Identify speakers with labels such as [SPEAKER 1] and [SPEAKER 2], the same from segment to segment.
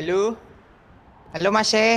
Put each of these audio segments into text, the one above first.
[SPEAKER 1] Halo, halo Mas E.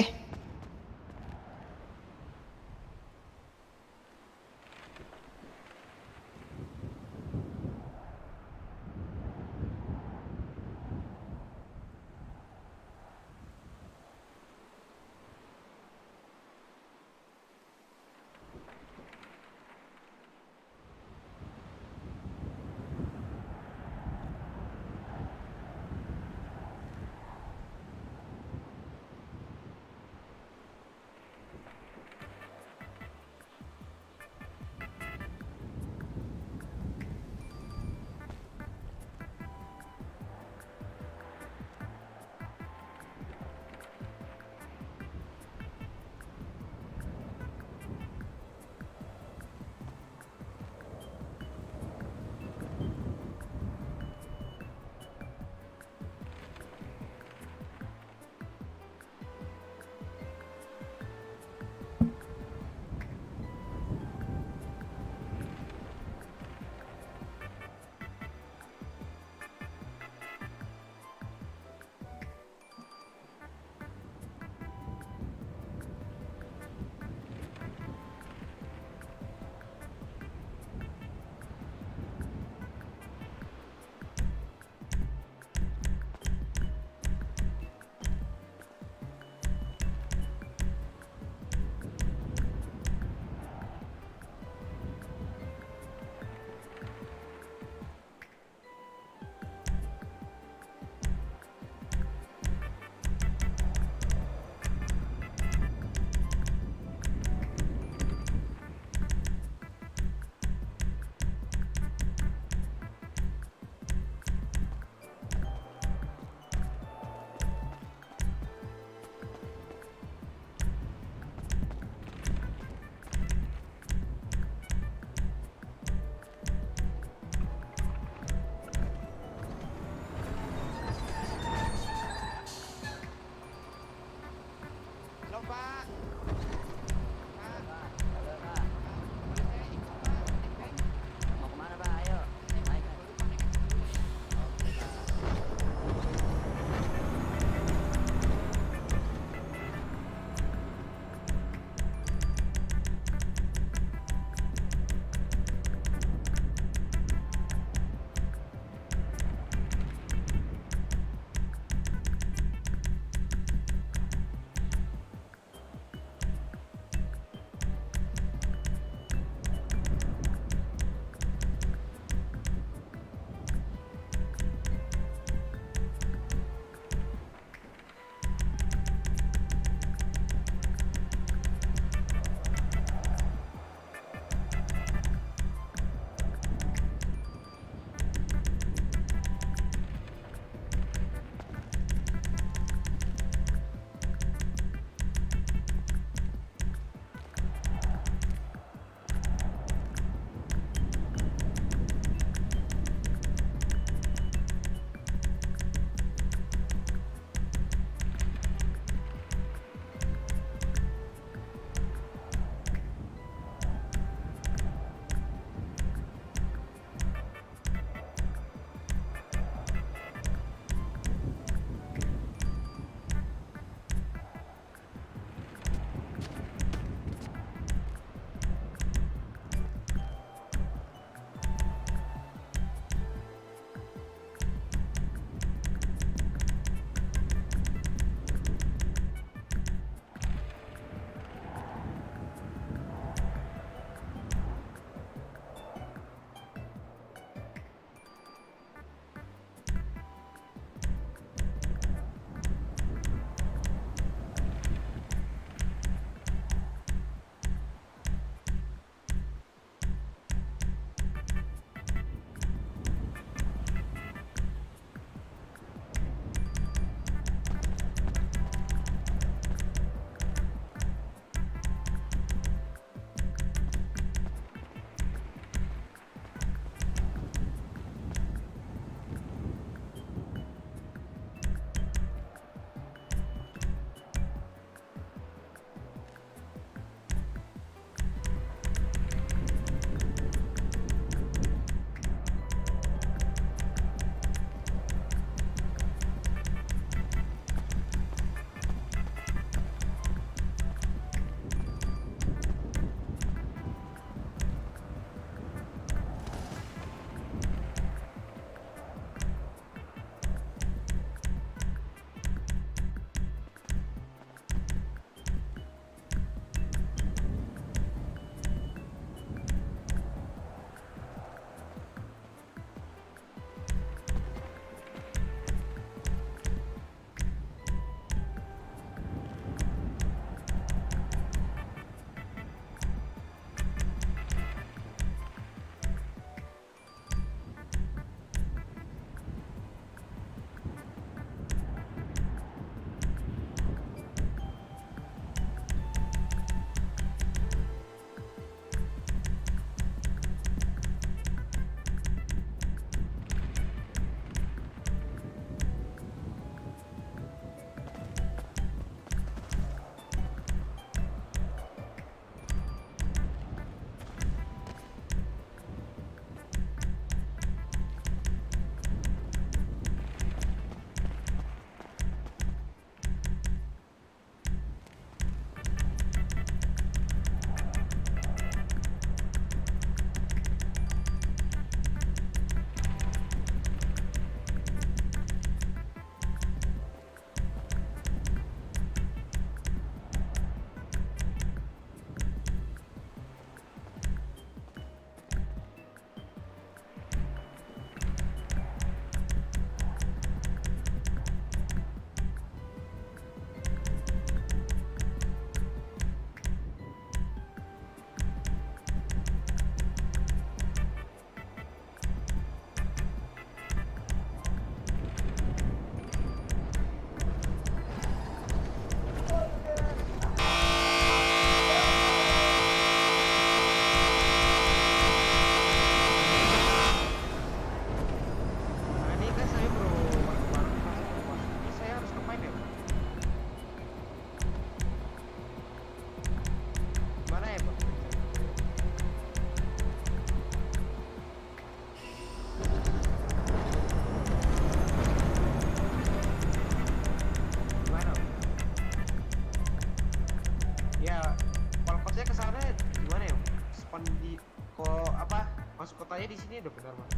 [SPEAKER 2] Saya di sini udah benar, Mas.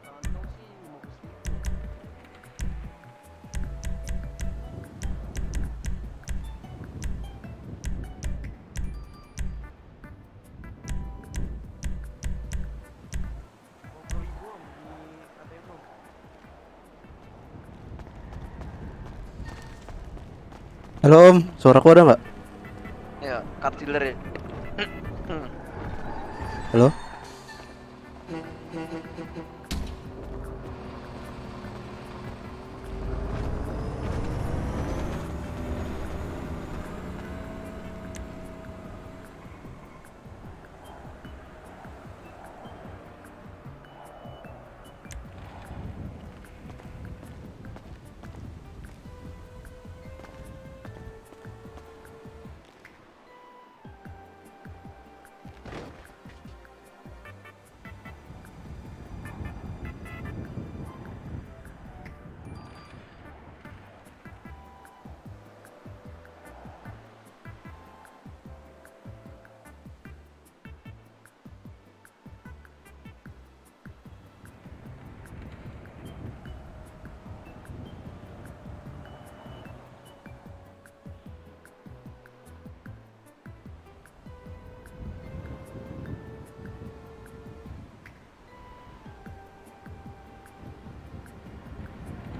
[SPEAKER 2] Kantong sih 50.000. Di ATM, Bang.
[SPEAKER 3] Halo Om, suaraku ada nggak?
[SPEAKER 4] Ya, car dealer ya.
[SPEAKER 3] Halo?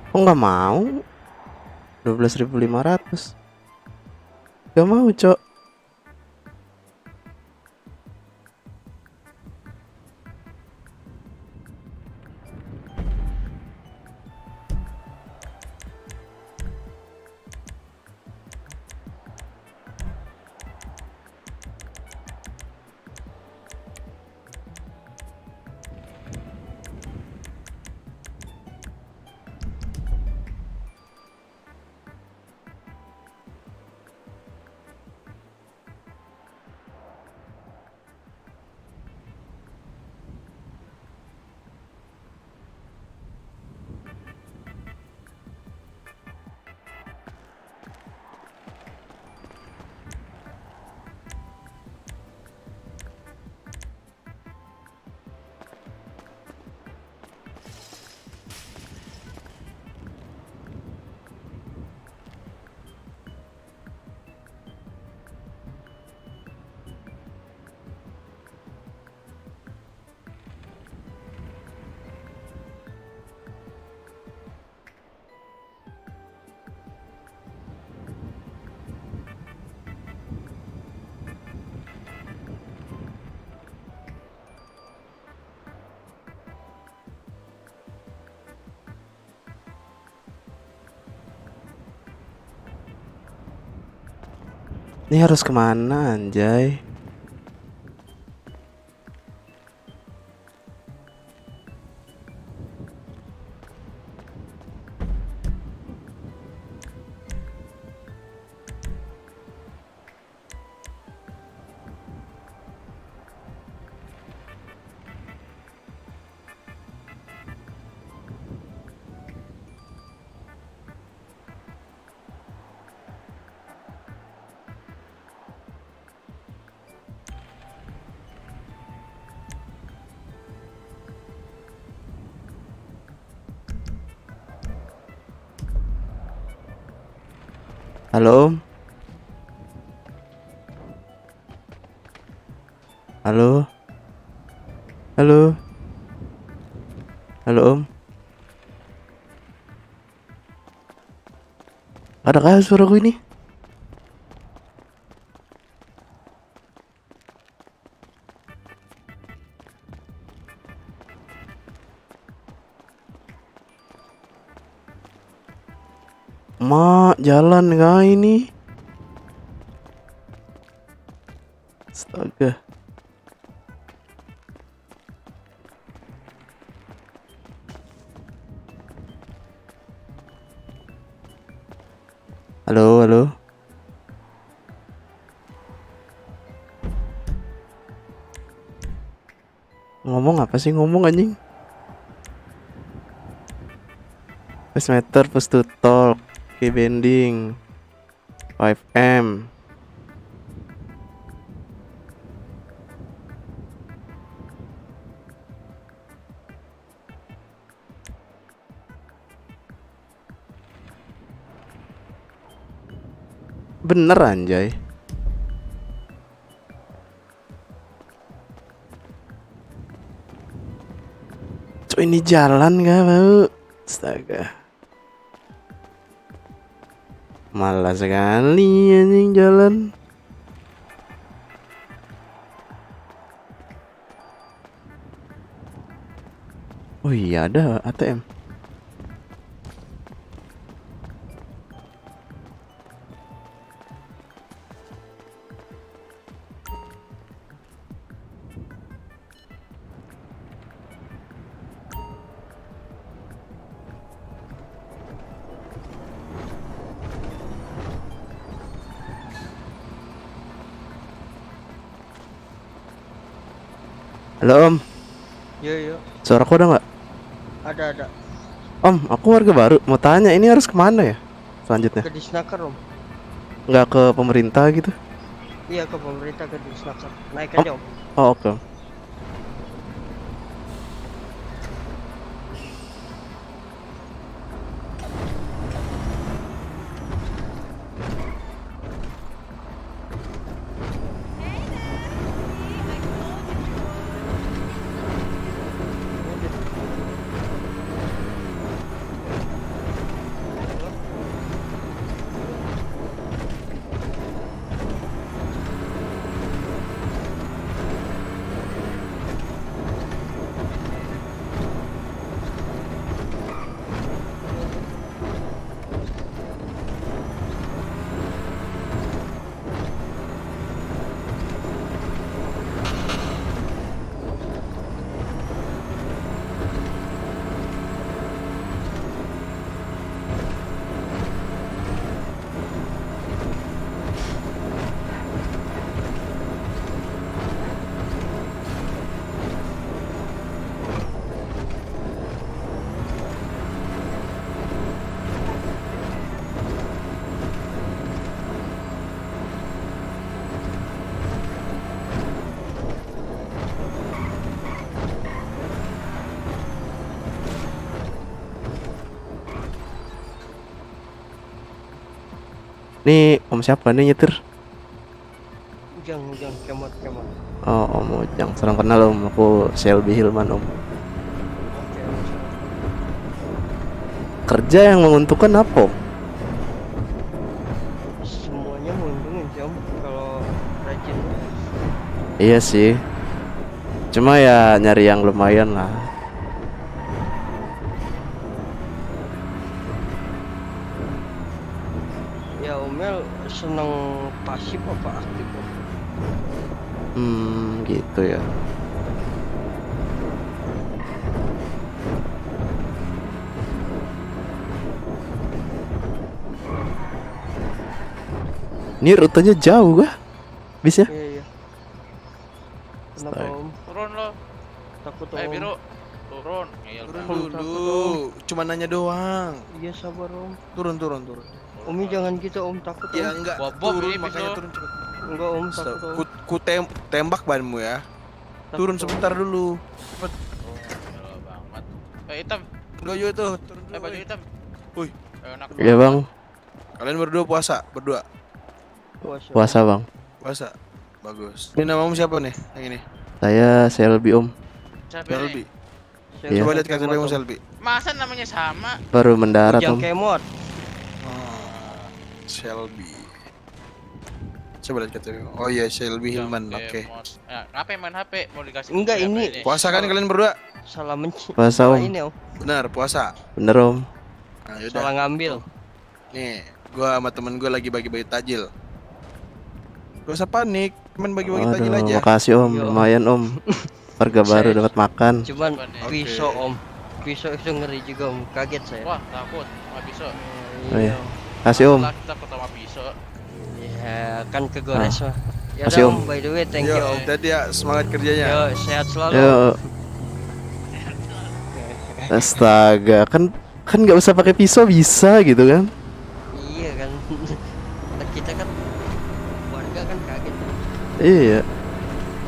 [SPEAKER 3] Kok nggak mau? 12.500. Gak mau, Cok. Ini harus kemana, anjay? Halo Om? Halo? Halo? Halo Om? Adakah suaraku ini? Mak, jalan nggak ini? Astaga. Halo, halo. Ngomong apa sih ngomong anjing? 5 meter push to talk. Oke, bending 5M. Bener anjay. Cuk, ini jalan gak mau? Astaga. Malas sekali anjing jalan. Oh iya ada ATM. Halo Om,
[SPEAKER 2] Yo.
[SPEAKER 3] suaraku ada nggak?
[SPEAKER 2] Ada.
[SPEAKER 3] Om, aku warga baru. Mau tanya, ini harus kemana ya selanjutnya?
[SPEAKER 2] Ke Disnaker om.
[SPEAKER 3] Nggak ke pemerintah gitu?
[SPEAKER 2] Iya ke pemerintah ke Disnaker. Naik
[SPEAKER 3] Om.
[SPEAKER 2] aja om.
[SPEAKER 3] Oh oke. Nih Om siapa nih nyetir?
[SPEAKER 2] Ujang kemot.
[SPEAKER 3] Oh Om Ujang, salam kenal Om. Aku Shelby Hilman Om.
[SPEAKER 2] Oke om.
[SPEAKER 3] Kerja yang menguntungkan apa Om?
[SPEAKER 2] Semuanya menguntungin sih om. Kalau rajin.
[SPEAKER 3] Iya sih. Cuma ya nyari yang lumayan lah.
[SPEAKER 2] Ya Omel seneng pasif apa aktif om?
[SPEAKER 3] Gitu ya. Ini rutenya jauh kah? Bisa?
[SPEAKER 2] Iya. Kenapa
[SPEAKER 3] Astaga.
[SPEAKER 2] om?
[SPEAKER 5] Turun lo.
[SPEAKER 2] Takut om.
[SPEAKER 5] Biru. Turun. Ngeyel
[SPEAKER 2] Turun
[SPEAKER 5] banget.
[SPEAKER 2] dulu.
[SPEAKER 6] Cuma nanya doang.
[SPEAKER 2] Iya sabar om.
[SPEAKER 6] Turun.
[SPEAKER 2] Umi jangan gitu om, takut om.
[SPEAKER 6] Ya enggak,
[SPEAKER 5] Bom
[SPEAKER 6] turun
[SPEAKER 5] ini
[SPEAKER 6] makanya
[SPEAKER 5] pisau.
[SPEAKER 6] turun cepet.
[SPEAKER 2] Enggak om, takut om.
[SPEAKER 6] Tembak banmu ya.
[SPEAKER 2] Takut,
[SPEAKER 6] Turun
[SPEAKER 2] om.
[SPEAKER 6] sebentar dulu. Cepet.
[SPEAKER 5] Oh, ngeyel banget. Hitam.
[SPEAKER 6] Enggak juga tuh, turun dulu.
[SPEAKER 5] Baju
[SPEAKER 6] woy.
[SPEAKER 5] hitam.
[SPEAKER 6] Wih.
[SPEAKER 5] Enak.
[SPEAKER 3] Iya bang,
[SPEAKER 6] Kalian berdua puasa, berdua.
[SPEAKER 3] puasa bang.
[SPEAKER 6] Puasa. Bagus. Ini namamu siapa nih? Yang ini.
[SPEAKER 3] Saya Shelby Om,
[SPEAKER 5] Siapa
[SPEAKER 6] Selby.
[SPEAKER 5] ini?
[SPEAKER 3] Iya.
[SPEAKER 6] Coba lihat KTP-mu Selby.
[SPEAKER 5] Masa namanya sama?
[SPEAKER 3] baru mendarat
[SPEAKER 2] Ujang
[SPEAKER 3] Om.
[SPEAKER 2] kemot.
[SPEAKER 6] Selby. Coba lihat KTP-mu. Oh iya, Selby Hilman. Oke.
[SPEAKER 5] Ya, ngapain main HP? Mau dikasih
[SPEAKER 2] Enggak,
[SPEAKER 5] HP
[SPEAKER 2] ini.
[SPEAKER 5] ini?
[SPEAKER 6] Puasa kan kalian berdua?
[SPEAKER 2] Salah menci.
[SPEAKER 3] Puasa,
[SPEAKER 2] salah
[SPEAKER 3] Om.
[SPEAKER 2] ini om.
[SPEAKER 6] Benar, puasa.
[SPEAKER 3] Bener Om.
[SPEAKER 6] Nah, yaudah.
[SPEAKER 2] Salah ngambil.
[SPEAKER 6] Nih, gua sama temen gua lagi bagi-bagi tajil. Gak usah panik, cuman bagi-bagi tajil
[SPEAKER 3] Aduh,
[SPEAKER 6] aja.
[SPEAKER 3] makasih Om,
[SPEAKER 2] Iya, Om.
[SPEAKER 3] lumayan Om. Warga baru dapat makan.
[SPEAKER 2] Cuman
[SPEAKER 5] Coba nih.
[SPEAKER 2] pisau
[SPEAKER 6] Oke.
[SPEAKER 2] om. Pisau itu ngeri juga om. Kaget saya.
[SPEAKER 5] Wah, takut. Sama pisau.
[SPEAKER 3] Oh, iya.
[SPEAKER 2] Iya.
[SPEAKER 3] Kasih Om.
[SPEAKER 5] Laki takut sama pisau.
[SPEAKER 2] Ya kan kegores mah. Ya
[SPEAKER 3] Kasih,
[SPEAKER 2] udah,
[SPEAKER 3] Om.
[SPEAKER 2] om. By the way, thank
[SPEAKER 6] Yo,
[SPEAKER 2] you om.
[SPEAKER 6] tadi ya semangat kerjanya.
[SPEAKER 2] Yo, sehat selalu.
[SPEAKER 3] Yo. Astaga, kan Kan nggak usah pakai pisau bisa gitu kan?
[SPEAKER 2] Iya kan. Kita kan warga kan kaget.
[SPEAKER 3] Iya.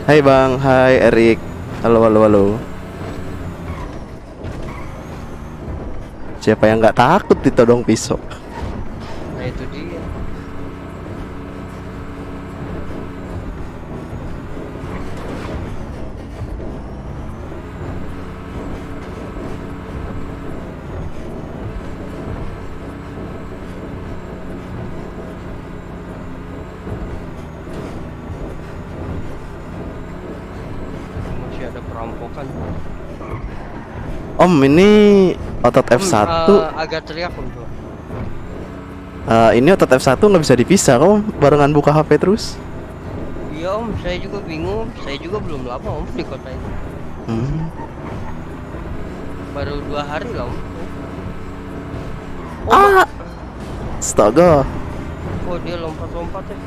[SPEAKER 3] Hai Bang, hai Erik. Halo, halo, halo. Siapa yang nggak takut ditodong pisau?
[SPEAKER 2] Nah itu dia. Masih ada perampokan.
[SPEAKER 3] Om, ini otot F1.
[SPEAKER 2] Agak teriak om tuh.
[SPEAKER 3] Ini otot F1 nggak bisa dipisah kok, barengan buka HP terus.
[SPEAKER 2] Iya om, saya juga bingung. Saya juga belum lama om di kota ini.
[SPEAKER 3] Hmm.
[SPEAKER 2] Baru 2 hari lah om.
[SPEAKER 3] Ah, astaga.
[SPEAKER 2] Oh dia lompat-lompat ya.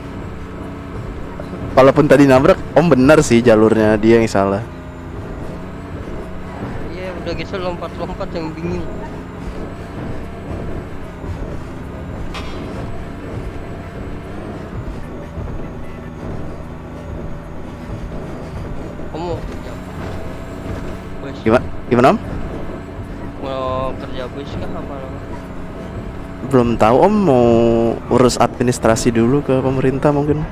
[SPEAKER 3] Walaupun tadi nabrak, Om benar sih jalurnya dia yang salah.
[SPEAKER 2] Iya udah gitu lompat-lompat yang bingung. Kamu mau kerja apa? Bus.
[SPEAKER 3] Gimana Om?
[SPEAKER 2] Mau kerja bus kah apa?
[SPEAKER 3] Belum tahu Om, mau urus administrasi dulu ke pemerintah mungkin.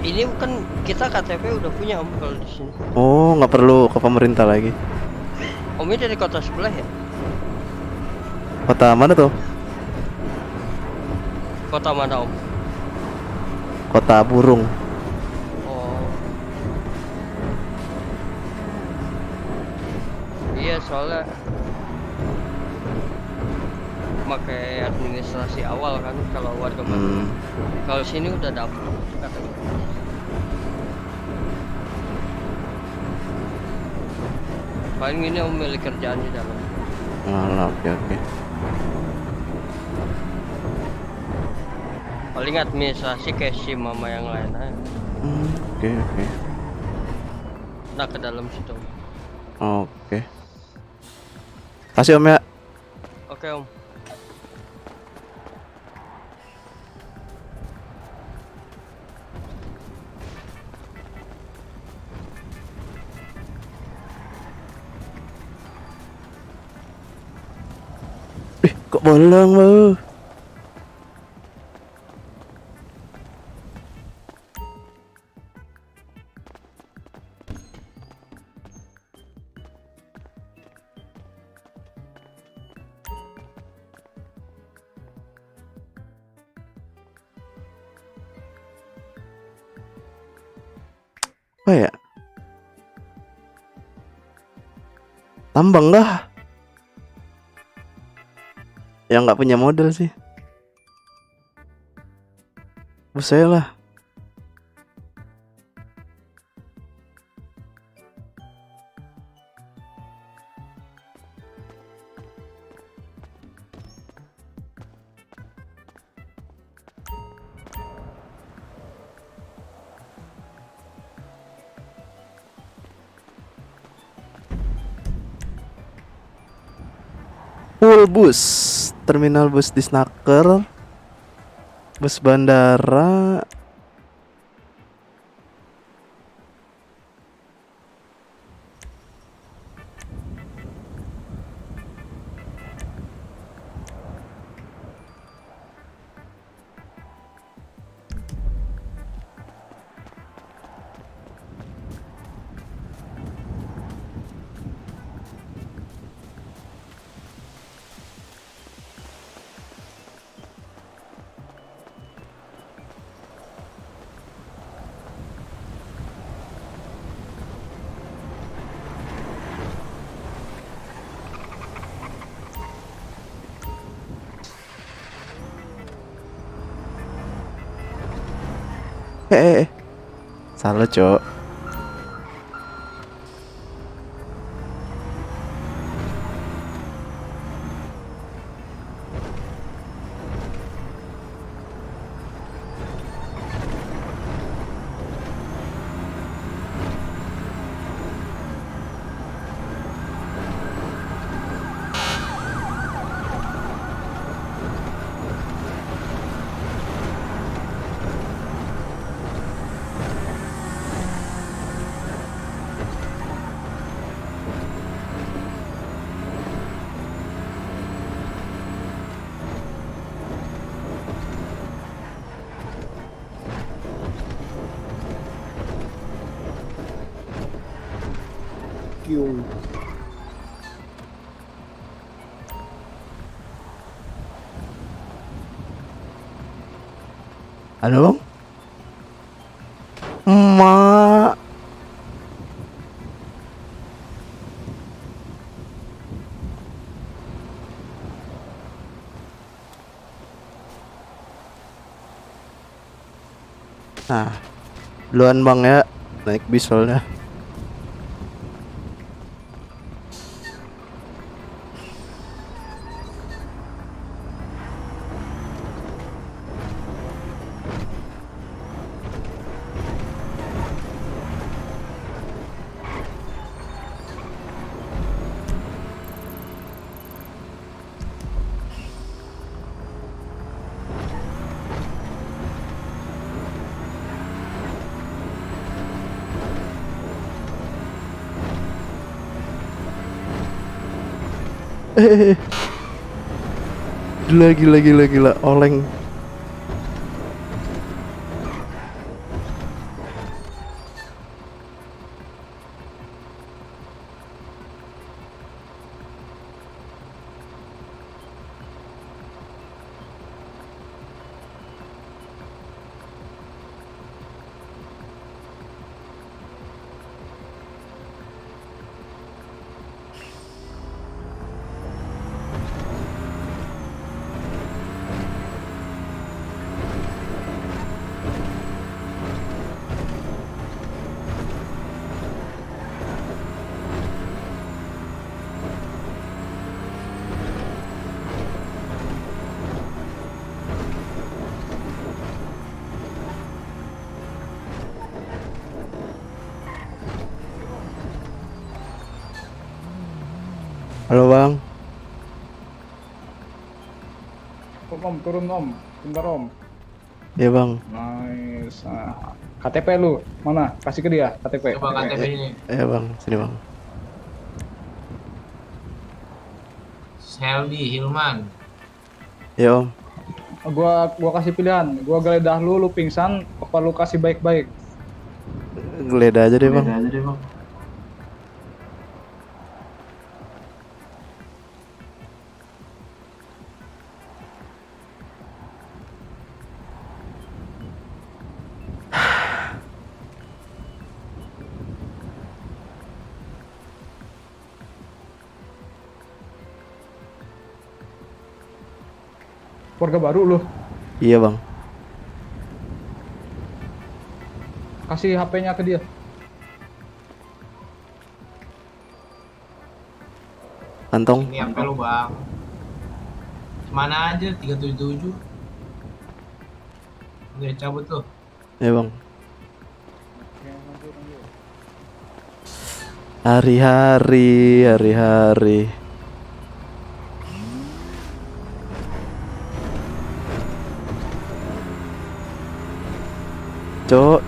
[SPEAKER 2] Ini kan kita KTP udah punya om kalau di sini.
[SPEAKER 3] Oh, nggak perlu ke pemerintah lagi.
[SPEAKER 2] Om ini dari kota sebelah ya?
[SPEAKER 3] Kota mana tuh?
[SPEAKER 2] Kota mana om?
[SPEAKER 3] Kota Burung.
[SPEAKER 2] Oh. Iya soalnya pakai administrasi awal kan kalau warga baru. Kalau sini udah dapet katanya. Paling ini om milik kerjaan di dalam.
[SPEAKER 3] Oke oke.
[SPEAKER 2] Paling administrasi kayak SIM sama yang lain aja.
[SPEAKER 3] Oke oke.
[SPEAKER 2] Nah ke dalam situ.
[SPEAKER 3] Oke. Kasih Om ya.
[SPEAKER 2] Oke om.
[SPEAKER 3] Kok bolong bu? Apa ya? Tambang kah? Yang nggak punya modal sih. Bos saya lah. Full bus, terminal bus di Snaker, bus bandara. Salah cok.
[SPEAKER 7] you.
[SPEAKER 3] Halo bang? Emak. Nah, duluan bang ya, naik bis soalnya. Gila gila gila gila oleng. Halo bang.
[SPEAKER 7] Om, turun om. Bentar om.
[SPEAKER 3] Ya bang.
[SPEAKER 7] Nice. Nah, KTP lu mana? Kasih ke dia KTP.
[SPEAKER 8] Coba KTP ini.
[SPEAKER 3] Ya bang, sini bang.
[SPEAKER 8] Seldi Hilman.
[SPEAKER 3] Ya om.
[SPEAKER 7] Gua kasih pilihan. Gua geledah lu pingsan, apa lu kasih baik-baik?
[SPEAKER 3] Geledah aja deh bang.
[SPEAKER 7] Keluarga baru lu.
[SPEAKER 3] Iya bang.
[SPEAKER 7] Kasih HP-nya ke dia.
[SPEAKER 3] Kantong.
[SPEAKER 8] Ini apa lu bang? Mana aja 377. Udah cabut tuh.
[SPEAKER 3] Ya bang. Hari-hari. Cok.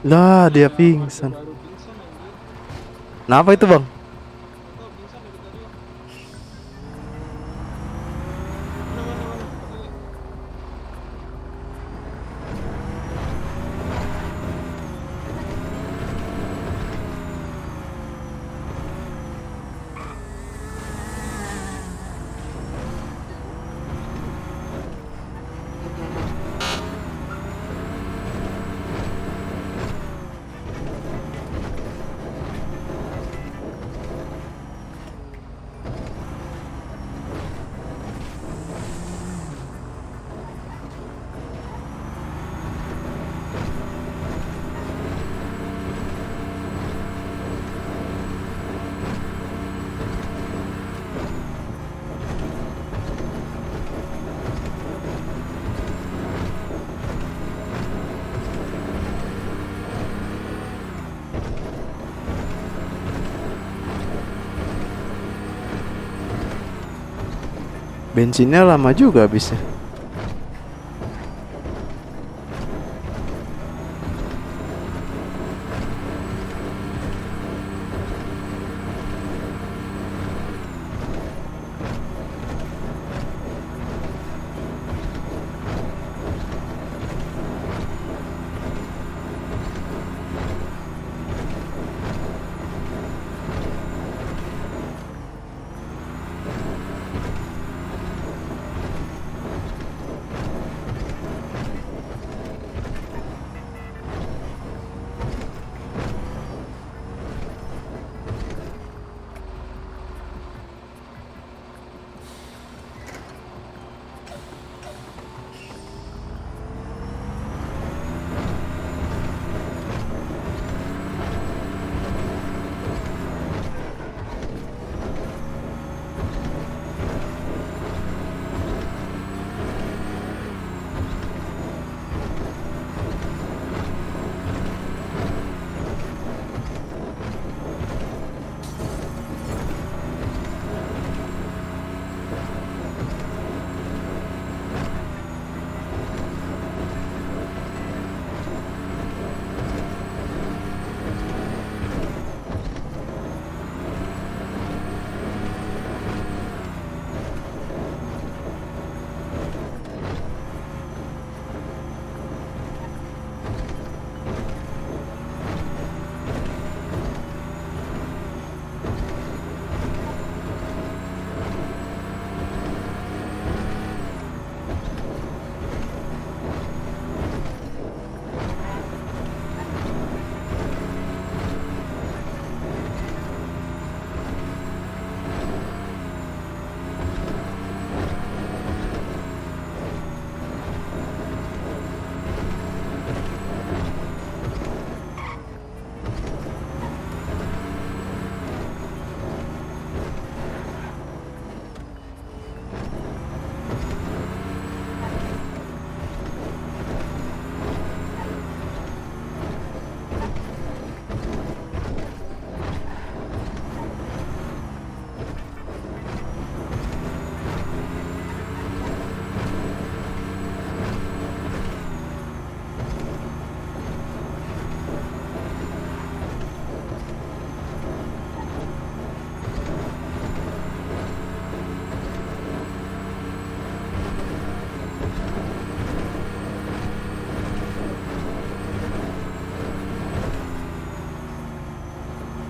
[SPEAKER 3] Lah, dia pingsan. Kenapa itu, Bang? Bensinnya lama juga habisnya.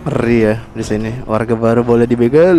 [SPEAKER 3] Ngeri ya di sini. Warga baru boleh dibegal.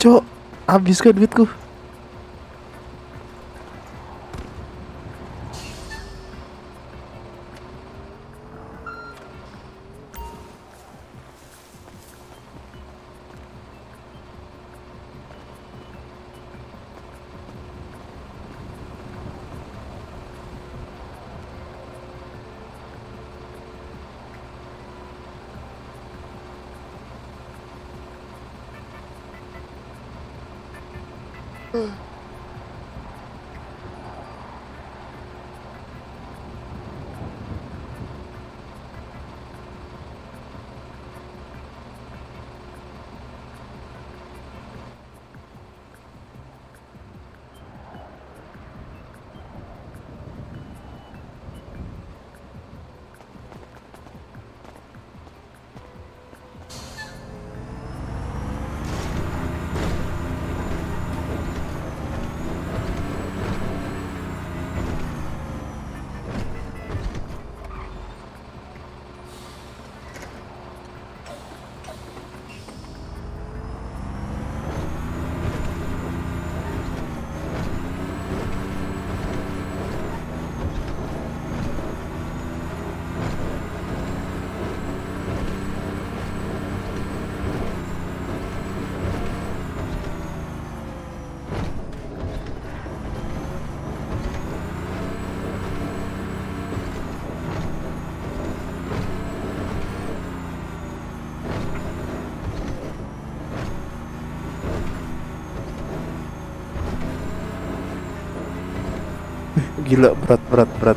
[SPEAKER 3] Cok, habis ke duitku. Gila, berat.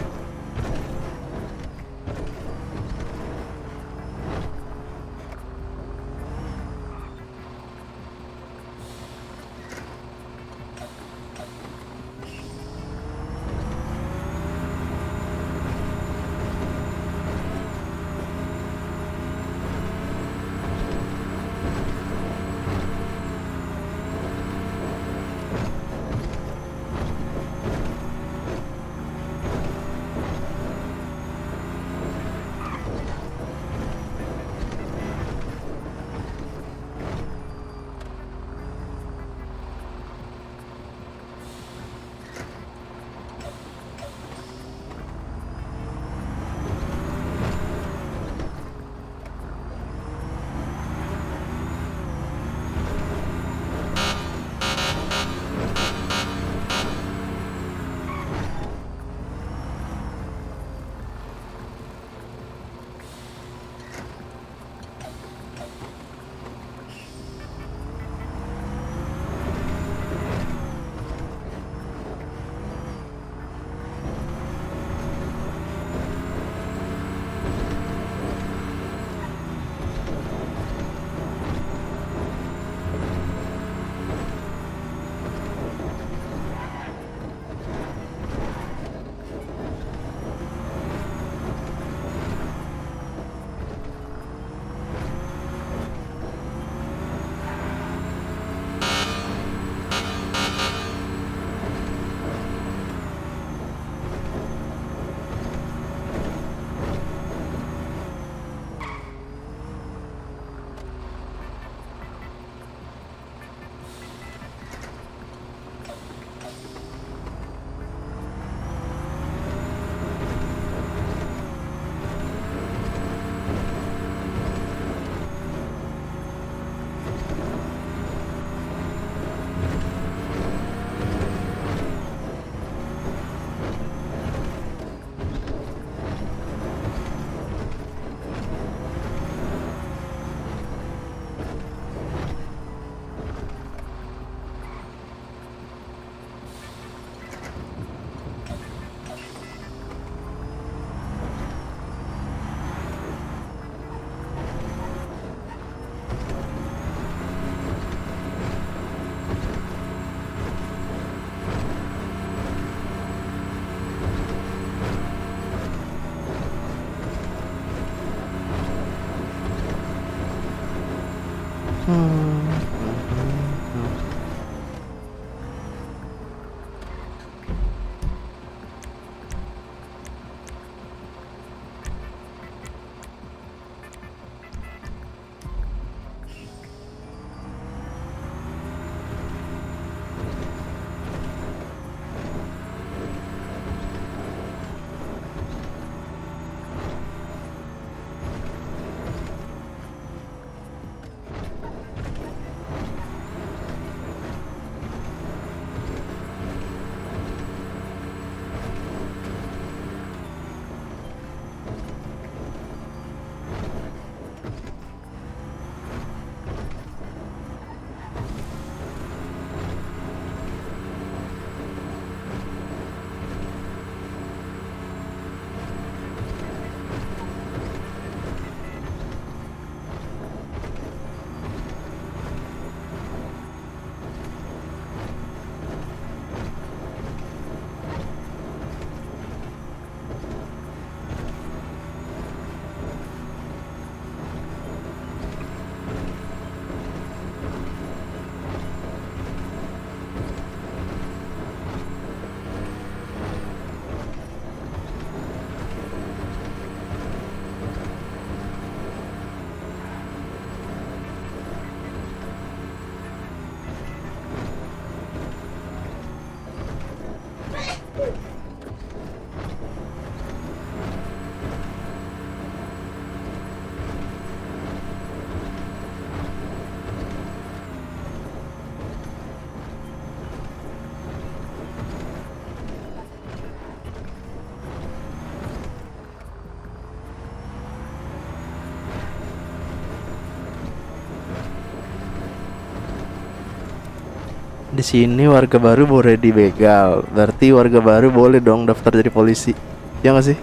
[SPEAKER 3] Di sini warga baru boleh dibegal. Berarti warga baru boleh dong daftar jadi polisi. Ya nggak sih?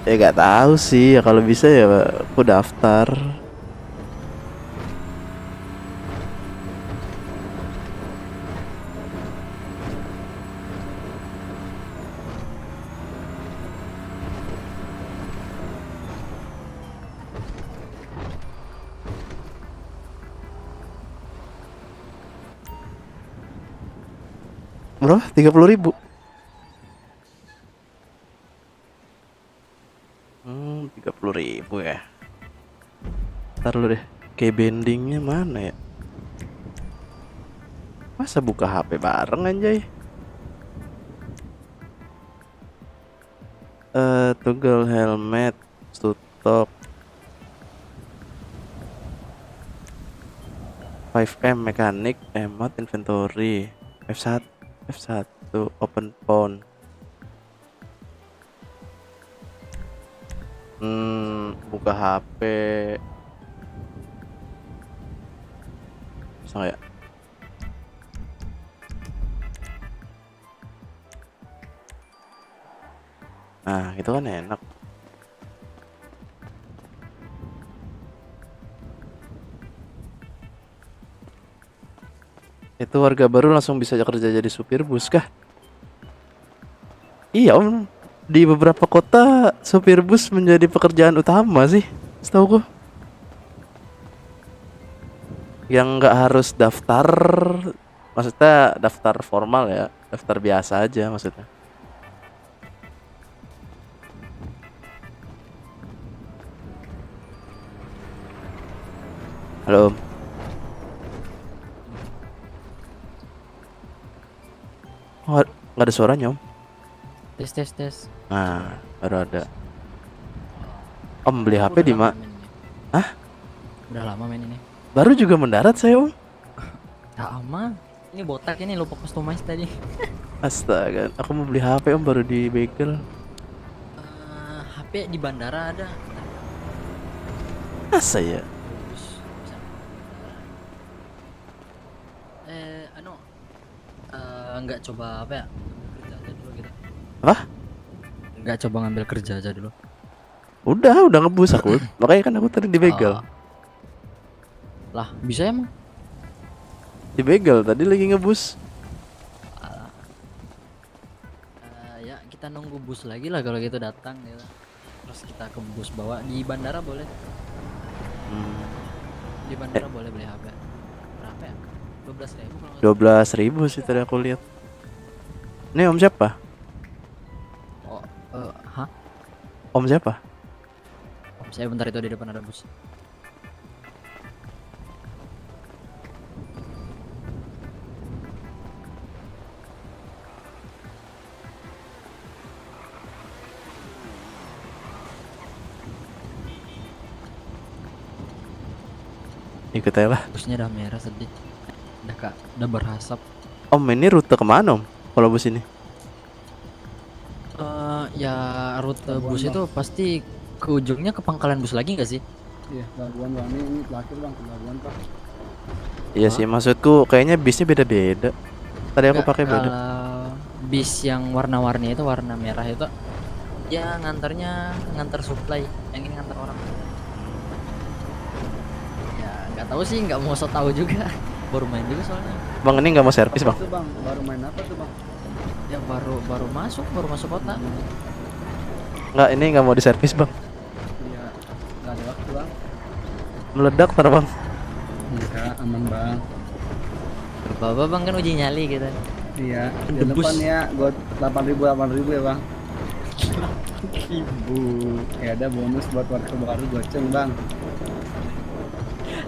[SPEAKER 3] Ya nggak tahu sih. Ya kalau bisa ya aku daftar. Bro, 30.000. 30.000 ya. Ntar lu deh. Kayak bendingnya mana ya? Masa buka HP bareng anjay? Toggle helmet, stop. 5M mekanik, emot inventory, F1 open phone. Buka HP. Bisa nggak ya? Nah, itu kan enak. Itu warga baru langsung bisa kerja jadi supir bus kah? Iya om, di beberapa kota supir bus menjadi pekerjaan utama sih, setauku. Yang nggak harus daftar, maksudnya daftar formal ya, daftar biasa aja maksudnya. Halo Om. Oh, nggak ada suaranya Om.
[SPEAKER 9] Tes.
[SPEAKER 3] Nah, baru ada. Om beli HP di mana? Hah?
[SPEAKER 9] Udah lama main ini.
[SPEAKER 3] Baru juga mendarat saya Om.
[SPEAKER 9] Lama. Ini botak ini lupa customize tadi.
[SPEAKER 3] Astaga, aku mau beli HP Om baru di begal.
[SPEAKER 9] HP di bandara ada.
[SPEAKER 3] Masa ya?
[SPEAKER 9] Nggak coba apa ya? Kerja aja dulu gitu.
[SPEAKER 3] Apa?
[SPEAKER 9] Nggak coba ngambil kerja aja dulu.
[SPEAKER 3] Udah ngebus aku. Makanya kan aku tadi di begal.
[SPEAKER 9] Lah, bisa emang?
[SPEAKER 3] Di begal tadi lagi ngebus.
[SPEAKER 9] Ya kita nunggu bus lagi lah kalau gitu datang gitu. Terus kita ke bus bawa di bandara boleh. Di bandara boleh beli HP. Berapa ya? 12.000 kalau nggak salah.
[SPEAKER 3] 12.000 sih tadi aku lihat. Ini Om siapa?
[SPEAKER 9] Oh, hah?
[SPEAKER 3] Om siapa?
[SPEAKER 9] Om saya bentar itu di depan ada bus.
[SPEAKER 3] Ikut aja lah.
[SPEAKER 9] Busnya udah merah sedih. Udah berasap.
[SPEAKER 3] Om ini rute kemana Om? Kalau bus ini?
[SPEAKER 9] Ya rute bus itu pasti ke ujungnya ke pangkalan bus lagi nggak sih?
[SPEAKER 7] Iya, Labuan bang. Ini terakhir bang ke Labuan kah?
[SPEAKER 3] Iya sih, maksudku kayaknya bisnya beda-beda. Tadi aku pakai beda.
[SPEAKER 9] Bis yang warna-warni itu warna merah itu ya ngantar supply, yang ini ngantar orang. Ya nggak tahu sih, nggak mau so tahu juga. Baru main juga soalnya.
[SPEAKER 3] Bang ini nggak mau servis Bang?
[SPEAKER 7] Itu bang, baru main apa tuh bang?
[SPEAKER 9] Ya baru masuk kota.
[SPEAKER 3] Nggak, ini nggak mau diservis Bang.
[SPEAKER 7] Iya, nggak ada waktu bang.
[SPEAKER 3] Meledak ntar Bang.
[SPEAKER 7] Enggak, aman bang.
[SPEAKER 9] Bapak bang kan uji nyali gitu.
[SPEAKER 7] Iya,
[SPEAKER 9] Debus.
[SPEAKER 7] depan ya, gue 8.000 ya bang. Ya ada bonus buat warga baru goceng bang.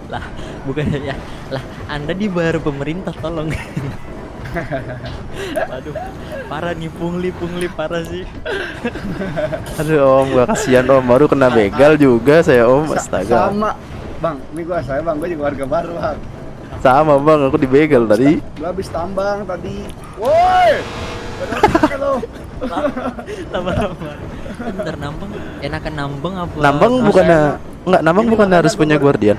[SPEAKER 9] Lah bukan ya lah, Anda dibayar pemerintah, tolong. Aduh, parah nih, pungli parah sih.
[SPEAKER 3] Aduh Om, gak kasihan Om, baru kena begal juga saya Om. Astaga.
[SPEAKER 7] Sama bang, ini gue juga warga baru bang.
[SPEAKER 3] Sama Bang, aku di begal tadi.
[SPEAKER 7] Gue habis tambang tadi. Woi, lo.
[SPEAKER 9] Lama-lama. Bentar nambang, enakan nambang apa?
[SPEAKER 3] Nambang bukannya enggak, nambang bukan harus punya guardian.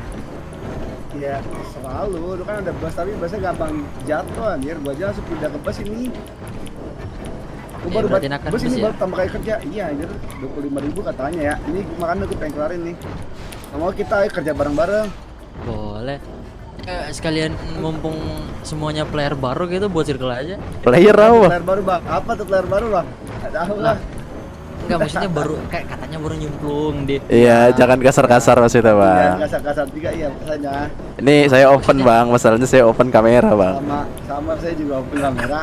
[SPEAKER 10] Iya, selalu. Lu kan ada bus tapi busnya gampang jatuh anjir. Gua aja langsung pindah ke bus ini. Gua baru
[SPEAKER 9] berarti enakan
[SPEAKER 10] bus
[SPEAKER 9] bus
[SPEAKER 10] ini
[SPEAKER 9] ya?
[SPEAKER 10] baru tambah kayak kerja. Iya anjir, 25.000 katanya ya. Ini makanya gue pengen kelarin nih. Mau kita ayo kerja bareng-bareng.
[SPEAKER 9] Boleh. Sekalian mumpung semuanya player baru gitu buat circle aja.
[SPEAKER 3] Player apa?
[SPEAKER 10] Player baru bang, apa tuh player baru bang? Nggak tahu lah.
[SPEAKER 9] Enggak, maksudnya baru kayak katanya baru nyemplung di.
[SPEAKER 3] Iya, jangan kasar-kasar maksudnya,
[SPEAKER 10] Iya,
[SPEAKER 3] Bang.
[SPEAKER 10] kasar-kasar juga iya rasanya.
[SPEAKER 3] Ini saya open, Bang. Masalahnya saya open kamera, Bang.
[SPEAKER 10] Sama saya juga open kamera.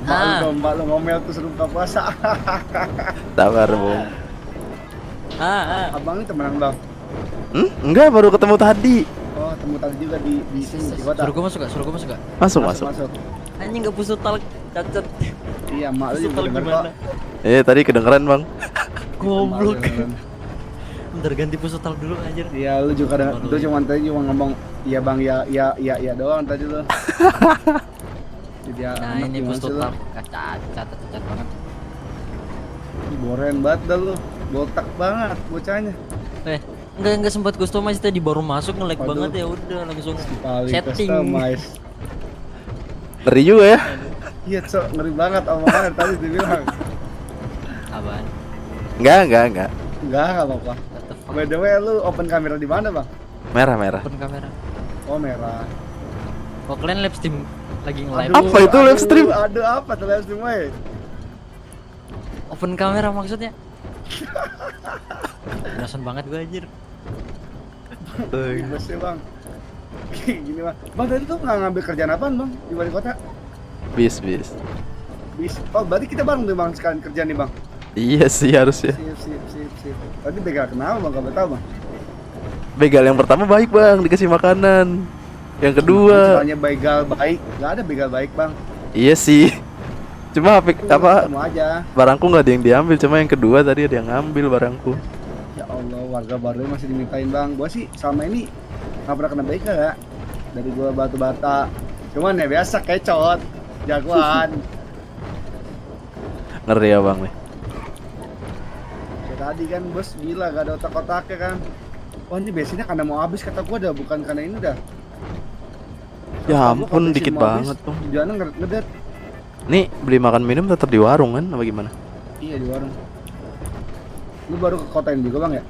[SPEAKER 9] Ah,
[SPEAKER 10] Mbak lu ngomel tuh sebelum buka puasa.
[SPEAKER 3] Sabar, Bung.
[SPEAKER 10] Abang ini temenan bang.
[SPEAKER 3] Enggak, baru ketemu tadi.
[SPEAKER 10] Oh, temu tadi juga di sini di kota.
[SPEAKER 9] Suruh gua masuk gak? Suruh gua masuk gak?
[SPEAKER 3] Masuk.
[SPEAKER 9] Anjing gak pusutal cacat.
[SPEAKER 10] Iya, mak lu juga
[SPEAKER 9] Pusutal
[SPEAKER 10] denger kok.
[SPEAKER 9] gimana?
[SPEAKER 3] Tadi kedengeran, Bang.
[SPEAKER 9] Goblok.
[SPEAKER 10] Mak lu.
[SPEAKER 9] Bentar ganti pusutal dulu anjir.
[SPEAKER 10] Iya, lu juga denger. Lu cuma tadi cuma ngomong iya bang, ya doang tadi lu. Jadi
[SPEAKER 9] Nah, ini pusutal cacat banget.
[SPEAKER 10] Boren banget dah lu. Botak banget bocahnya.
[SPEAKER 9] Enggak sempat customize tadi baru masuk nge-lag
[SPEAKER 10] Waduh.
[SPEAKER 9] banget ya udah langsung
[SPEAKER 10] Paling
[SPEAKER 9] setting.
[SPEAKER 10] customize.
[SPEAKER 3] Ngeri juga ya.
[SPEAKER 10] Iya, Cok, ngeri banget omongan tadi dibilang.
[SPEAKER 9] Apaan?
[SPEAKER 3] Enggak.
[SPEAKER 10] Enggak apa-apa.
[SPEAKER 9] What the fuck?
[SPEAKER 10] By the way, lu open kamera di mana, Bang?
[SPEAKER 3] Merah.
[SPEAKER 9] Open kamera.
[SPEAKER 10] Oh, merah.
[SPEAKER 9] Oh kalian live stream lagi nge-live.
[SPEAKER 3] Apa itu live stream?
[SPEAKER 10] Aduh, apa tuh live stream, woy?
[SPEAKER 9] Open kamera maksudnya? Penasaran banget gue anjir.
[SPEAKER 10] Bos ya, Bang. Gini, Bang. Bang, tadi tuh nggak ngambil kerjaan apaan, Bang? Di wali kota?
[SPEAKER 3] Bis.
[SPEAKER 10] Bis. Oh, berarti kita bareng tuh, Bang, sekalian kerjaan nih, Bang.
[SPEAKER 3] Iya sih harusnya.
[SPEAKER 10] Sip. Tadi begal kenapa, Bang? Gak tahu, Bang.
[SPEAKER 3] Begal yang pertama baik, Bang, dikasih makanan. Yang kedua,
[SPEAKER 10] Soalnya begal baik. Gak ada begal baik, Bang.
[SPEAKER 3] iya sih. Cuma
[SPEAKER 10] Ketemu aja.
[SPEAKER 3] barangku nggak ada yang diambil, cuma yang kedua tadi ada yang ngambil barangku.
[SPEAKER 10] Ya Allah, warga baru masih dimintain, Bang. Gua sih selama ini nggak pernah kena begal ya. Dari gua batu bata. Cuman ya biasa kecot, jagoan.
[SPEAKER 3] Ngeri ya, Bang nih.
[SPEAKER 10] Kayak tadi kan bos gila gak ada otak-otaknya kan. Oh ini bensinnya karena mau habis kata gua dah, bukan karena ini dah.
[SPEAKER 3] Ya
[SPEAKER 10] Gua
[SPEAKER 3] ampun,
[SPEAKER 10] kalau bensin
[SPEAKER 3] dikit
[SPEAKER 10] mau habis,
[SPEAKER 3] banget tuh.
[SPEAKER 10] tujuannya ngedet.
[SPEAKER 3] Nih beli makan minum tetap di warung kan? Apa gimana?
[SPEAKER 10] Iya di warung. Lu baru ke kota ini juga Bang ya?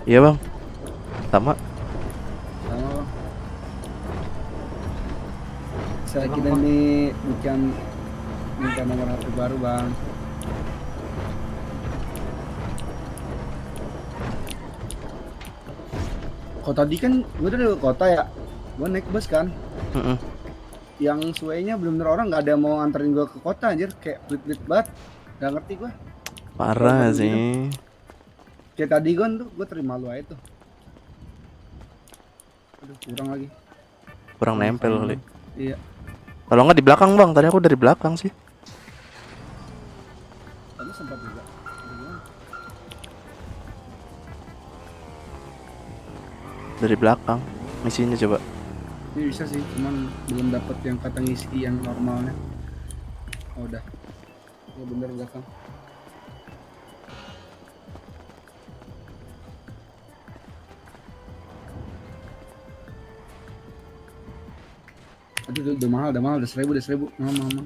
[SPEAKER 3] Iya, Bang. Sama.
[SPEAKER 10] Sama Bang. Saya kita nih bukan minta nomor HP baru Bang. Kota tadi kan gue dari kota ya, gue naik bus kan. Yang suenya bener-bener orang nggak ada mau anterin gue ke kota anjir, kayak pelit-pelit banget. Gak ngerti gue.
[SPEAKER 3] Parah
[SPEAKER 10] Gitu.
[SPEAKER 3] sih.
[SPEAKER 10] Kayak tadi kan tuh gue terima lu aja tuh. Aduh kurang lagi.
[SPEAKER 3] Kurang nempel kali.
[SPEAKER 10] Iya.
[SPEAKER 3] Kalau nggak di belakang, Bang. Tadi aku dari belakang sih.
[SPEAKER 10] Tadi sempat juga. Gimana?
[SPEAKER 3] Dari belakang. Misinya coba.
[SPEAKER 10] Ini bisa sih, cuman belum dapet yang kata ngisi yang normalnya. Oh, udah. Ya bener belakang. Aduh, udah mahal, udah 1.000, mahal.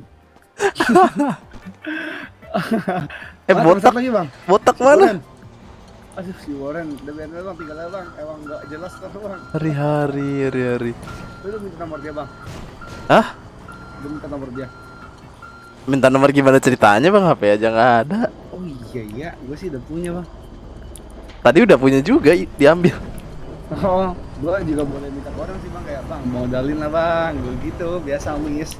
[SPEAKER 3] Botak
[SPEAKER 10] lagi bang.
[SPEAKER 3] Botak
[SPEAKER 10] Si
[SPEAKER 3] mana?
[SPEAKER 10] Warren. Aduh si Warren, udah biarin aja bang, tinggal aja bang. Emang nggak jelas kan bang.
[SPEAKER 3] Hari-hari.
[SPEAKER 10] Lu minta nomor dia bang.
[SPEAKER 3] Hah?
[SPEAKER 10] Lu minta nomor dia.
[SPEAKER 3] Minta nomor gimana ceritanya, Bang? HP aja nggak ada.
[SPEAKER 10] Oh iya, gue sih udah punya bang.
[SPEAKER 3] Tadi udah punya juga, diambil.
[SPEAKER 10] Oh, gue juga boleh minta ke orang sih bang, kayak bang modalin lah bang, gue gitu, biasa mis.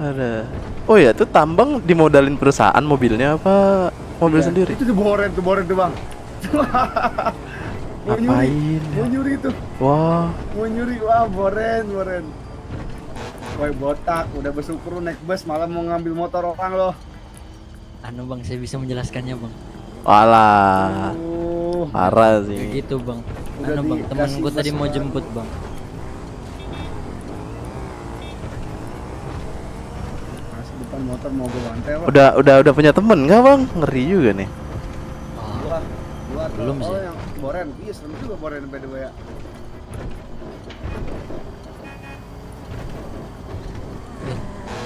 [SPEAKER 3] Ada. Oh ya, tuh tambang dimodalin perusahaan mobilnya apa mobil
[SPEAKER 10] Iya,
[SPEAKER 3] sendiri?
[SPEAKER 10] Itu tuh boren tuh bang.
[SPEAKER 3] Ngapain?
[SPEAKER 10] Mau nyuri tuh,
[SPEAKER 3] Wah,
[SPEAKER 10] mau nyuri, wah boren. Woi botak, udah bersyukur lu naik bus malah mau ngambil motor orang loh.
[SPEAKER 9] Anu bang, saya bisa menjelaskannya bang.
[SPEAKER 3] walah. Parah
[SPEAKER 9] Kayak
[SPEAKER 3] sih.
[SPEAKER 9] gitu bang.
[SPEAKER 10] Udah
[SPEAKER 9] Anu bang,
[SPEAKER 10] dikasih
[SPEAKER 9] temen gue tadi
[SPEAKER 10] bus
[SPEAKER 9] mau
[SPEAKER 10] baru.
[SPEAKER 9] jemput bang.
[SPEAKER 10] Masih depan motor mau gue bantai Bang.
[SPEAKER 3] Udah punya temen nggak bang? Ngeri juga nih.
[SPEAKER 10] Gua
[SPEAKER 9] Belum sih.
[SPEAKER 10] yang Boren. Iya, serem juga Boren by the way ya.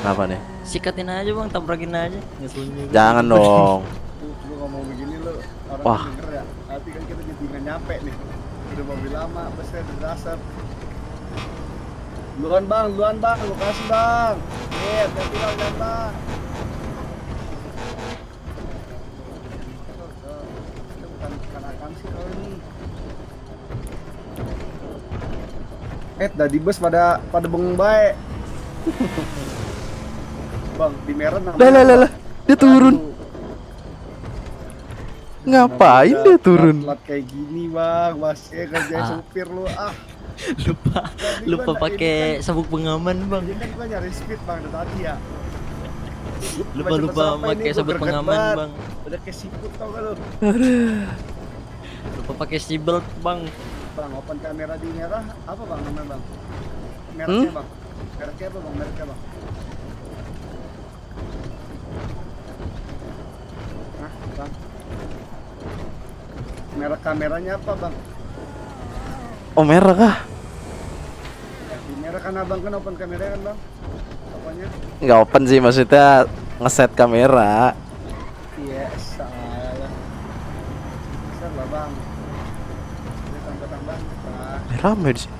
[SPEAKER 3] Kenapa nih?
[SPEAKER 9] Sikatin aja bang, tabrakin aja. Ngeselin juga.
[SPEAKER 3] Jangan dong.
[SPEAKER 10] Lu ngomong begini lu orang
[SPEAKER 3] Wah.
[SPEAKER 10] denger ya. Nanti kan kita jadi nggak nyampe nih. Udah mobil lama, busnya udah dasar. Duluan bang, lokasi bang. Nanti bang. Kita bukan akan sih kalau ini. Dari bus pada bengong baik. Bang, di merah namanya.
[SPEAKER 3] Lah. Dia turun. Ngapain dia turun?
[SPEAKER 10] Telat kayak gini bang, masih kerja
[SPEAKER 9] Ah.
[SPEAKER 10] supir lu ah.
[SPEAKER 9] Lupa pakai sabuk pengaman bang.
[SPEAKER 10] Jadi kan gua nyari speed bang dari tadi ya.
[SPEAKER 9] Lupa pakai sabuk pengaman bang.
[SPEAKER 10] Udah kayak siput tau gak lu?
[SPEAKER 9] Lupa pakai seatbelt bang.
[SPEAKER 10] Bang, open kamera di merah apa bang namanya bang? Mereknya bang? Mereknya apa bang? Nah bang, merek kameranya apa bang?
[SPEAKER 3] Oh merah kah?
[SPEAKER 10] Di merah kan abang kan open kamera kan bang? Apanya?
[SPEAKER 3] Nggak open sih, maksudnya ngeset kamera.
[SPEAKER 10] Iya, salah. Besar lah bang. Ini tambah-tambah.
[SPEAKER 3] Rame di sini.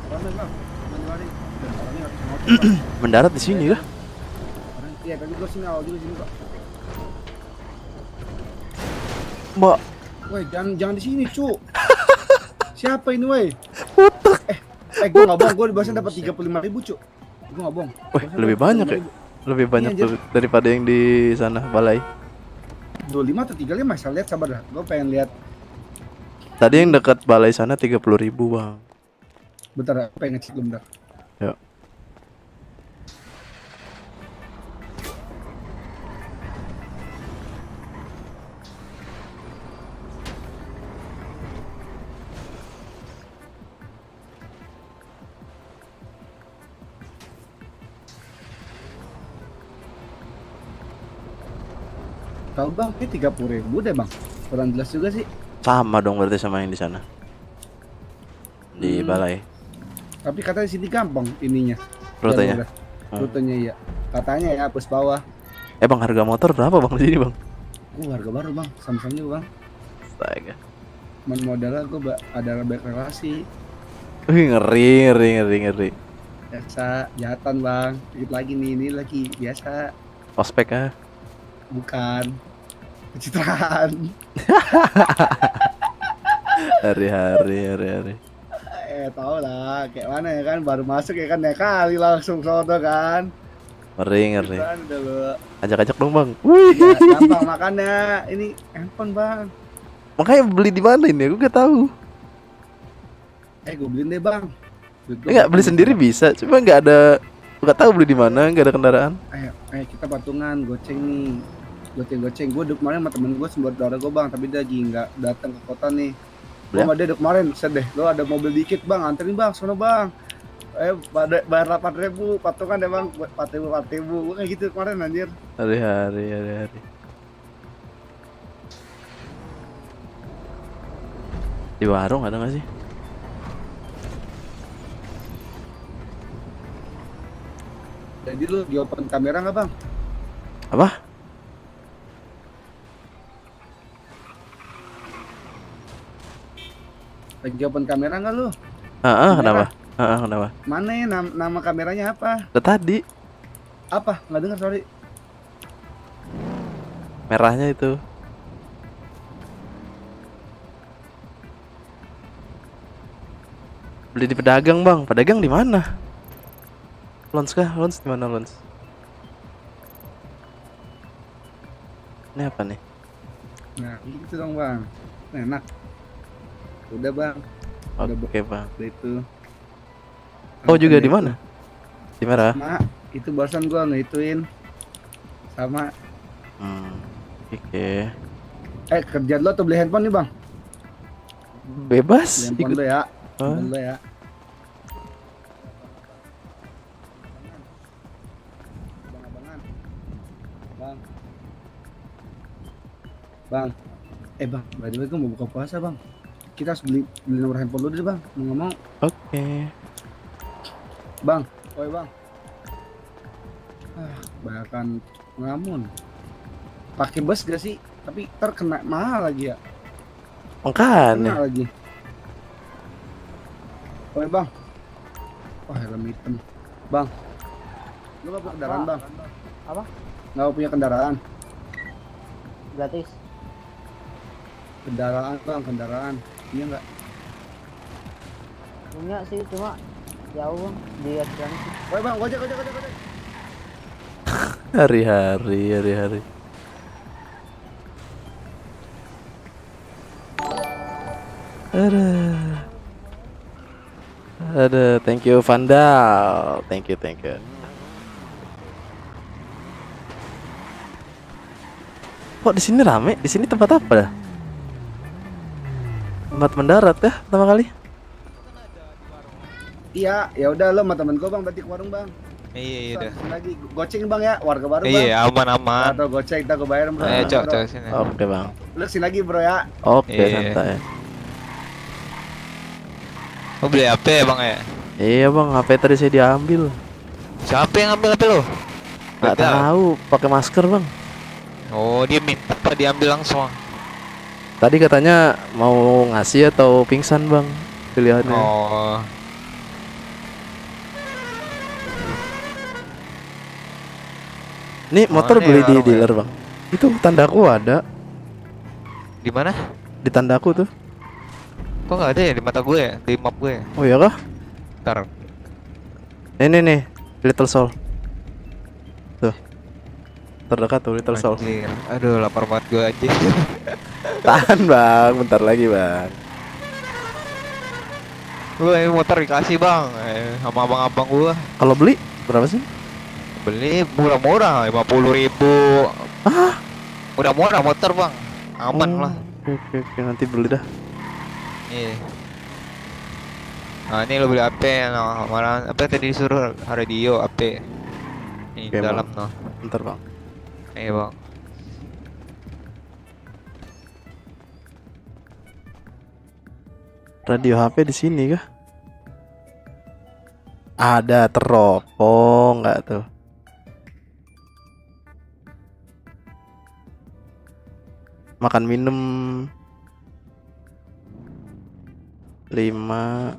[SPEAKER 10] Ramai bang. Menyuari. Dan orangnya harus motor bang.
[SPEAKER 3] Mendarat di sini kah?
[SPEAKER 10] Orang, iya tadi gua sini awal juga sini pak.
[SPEAKER 3] Mbak,
[SPEAKER 10] Woi jangan di sini cu. Siapa ini woi? Gua nggak bohong. Gua di bahasa dapat 35.000 cu. Gua nggak bohong.
[SPEAKER 3] wih lebih banyak ya? Lebih banyak
[SPEAKER 10] Iya,
[SPEAKER 3] tuh daripada yang di sana balai.
[SPEAKER 10] 25 atau 35 saya lihat sabar dah. Gua pengen lihat.
[SPEAKER 3] Tadi yang dekat balai sana 30.000 bang.
[SPEAKER 10] Bentar, aku pengen ngecek dulu bentar.
[SPEAKER 3] Ya.
[SPEAKER 10] Tahu bang, ini 30.000 deh bang. Kurang jelas juga sih.
[SPEAKER 3] Sama dong berarti sama yang di sana. Di balai.
[SPEAKER 10] Tapi katanya di sini gampang ininya.
[SPEAKER 3] Rutenya.
[SPEAKER 10] Jalurnya. Rutenya iya. Katanya ya hapus bawah.
[SPEAKER 3] Bang harga motor berapa bang di sini bang?
[SPEAKER 10] Harga baru bang, sama-sama juga bang.
[SPEAKER 3] Astaga.
[SPEAKER 10] Cuman modalnya gue ada banyak relasi.
[SPEAKER 3] Wih ngeri.
[SPEAKER 10] Biasa, jahatan bang. Dikit lagi nih, ini lagi biasa.
[SPEAKER 3] Ospek ah.
[SPEAKER 10] Bukan pencitraan.
[SPEAKER 3] Hari-hari.
[SPEAKER 10] Tau lah, kayak mana ya kan, baru masuk ya kan, ya kali langsung sono kan.
[SPEAKER 3] Ngeri.
[SPEAKER 10] Kan udah lo.
[SPEAKER 3] Ajak dong bang.
[SPEAKER 10] Ya,
[SPEAKER 3] Wih.
[SPEAKER 10] gampang makannya. Ini handphone bang.
[SPEAKER 3] Makanya beli di mana ini? Gue gak tahu.
[SPEAKER 10] Gue beliin deh bang.
[SPEAKER 3] Enggak beli sendiri bisa, cuma nggak ada, nggak tahu beli di mana, nggak ada kendaraan.
[SPEAKER 10] Ayo, kita patungan, goceng nih. Goceng. Gue udah kemarin sama temen gue sembuat darah gue bang, tapi dia lagi nggak datang ke kota nih. Gue sama dia udah kemarin, sedih. Lo ada mobil dikit bang, anterin bang, sono bang. Bayar 8.000, patungan deh bang, 4.000. Gue kayak gitu kemarin anjir.
[SPEAKER 3] Hari-hari. Di warung ada nggak sih?
[SPEAKER 10] Jadi lu di open kamera nggak bang?
[SPEAKER 3] Apa?
[SPEAKER 10] Lagi open kamera nggak lu?
[SPEAKER 3] Kenapa? Kenapa?
[SPEAKER 10] Mana ya nama kameranya apa?
[SPEAKER 3] Tadi
[SPEAKER 10] Apa? Nggak dengar sorry.
[SPEAKER 3] merahnya itu. Beli di pedagang bang. Pedagang di mana? Lons kah? Lons di mana Lons? Ini apa nih?
[SPEAKER 10] Nah gitu dong bang. Enak. Udah bang.
[SPEAKER 3] Oke bang.
[SPEAKER 10] Udah itu.
[SPEAKER 3] Oh juga di mana? Di merah.
[SPEAKER 10] Nah itu barusan gua ngehituin sama.
[SPEAKER 3] Oke.
[SPEAKER 10] Kerja dulu atau beli handphone nih bang?
[SPEAKER 3] Bebas.
[SPEAKER 10] Beli handphone dulu ya.
[SPEAKER 3] Oh.
[SPEAKER 10] Beli dulu ya. Abang-abangan. Bang. Bang, by the way gue mau buka puasa bang. Kita harus beli nomor handphone dulu deh bang. Mau nggak mau.
[SPEAKER 3] Oke.
[SPEAKER 10] Bang, oi bang. Bahkan ngamun. Pakai bus gak sih? Tapi ntar kena mahal lagi ya.
[SPEAKER 3] Makanya.
[SPEAKER 10] Kena lagi. Oi bang. Wah helm hitam. Bang. Lu gak punya kendaraan bang?
[SPEAKER 11] Apa?
[SPEAKER 10] Gak punya kendaraan.
[SPEAKER 11] Gratis.
[SPEAKER 10] Kendaraan bang, kendaraan. Iya nggak?
[SPEAKER 11] Punya sih cuma jauh bang di asuransi.
[SPEAKER 10] Woi bang, gojek.
[SPEAKER 3] Hari-hari. Ada, thank you Vandal, thank you. Kok di sini rame? Di sini tempat apa dah? Tempat mendarat ya pertama kali?
[SPEAKER 10] Iya, ya udah lo sama temen gua bang, berarti ke warung bang.
[SPEAKER 5] Iya udah.
[SPEAKER 10] Sini lagi goceng bang ya, warga baru bang.
[SPEAKER 5] Iya aman.
[SPEAKER 10] Atau goceng, kita gua bayar bro.
[SPEAKER 5] Ayo cok
[SPEAKER 10] Bro.
[SPEAKER 5] sini.
[SPEAKER 3] Oke bang.
[SPEAKER 10] Lu sini lagi bro ya.
[SPEAKER 3] Oke
[SPEAKER 5] Iya.
[SPEAKER 3] santai.
[SPEAKER 5] Mau beli HP ya bang ya?
[SPEAKER 3] Iya bang, HP tadi saya diambil.
[SPEAKER 5] Siapa yang ngambil HP lo?
[SPEAKER 3] Gak tahu, pakai masker bang.
[SPEAKER 5] Oh dia minta apa diambil langsung?
[SPEAKER 3] Tadi katanya mau ngasih atau pingsan bang, pilihannya.
[SPEAKER 5] Oh.
[SPEAKER 3] Ini motor
[SPEAKER 5] Mana
[SPEAKER 3] beli
[SPEAKER 5] ya
[SPEAKER 3] di
[SPEAKER 5] warungnya?
[SPEAKER 3] dealer bang. Itu tandaku ada,
[SPEAKER 5] Di mana?
[SPEAKER 3] di tandaku tuh.
[SPEAKER 5] Kok nggak ada ya di mata gue ya? Di map gue.
[SPEAKER 3] Oh iya kah?
[SPEAKER 5] Ntar.
[SPEAKER 3] Ini nih, Little Soul. Tuh. Terdekat tuh Little Soul.
[SPEAKER 5] Anjir. Aduh lapar banget gue aja.
[SPEAKER 3] Tahan bang, bentar lagi bang.
[SPEAKER 5] Gue motor dikasih bang, sama abang-abang gue.
[SPEAKER 3] Kalau beli berapa sih?
[SPEAKER 5] Beli murah-murah, 50.000.
[SPEAKER 3] Ah,
[SPEAKER 5] Murah-murah motor bang, aman
[SPEAKER 3] oh,
[SPEAKER 5] lah.
[SPEAKER 3] Oke, nanti beli dah.
[SPEAKER 5] Iya. Nah ini lo beli HP, nah, malah apa tadi disuruh radio HP. Ini
[SPEAKER 3] Oke,
[SPEAKER 5] dalam
[SPEAKER 3] Bang.
[SPEAKER 5] noh.
[SPEAKER 3] Bentar bang.
[SPEAKER 5] Iya bang.
[SPEAKER 3] Radio HP di sini kah? Ada teropong nggak tuh? Makan minum 5.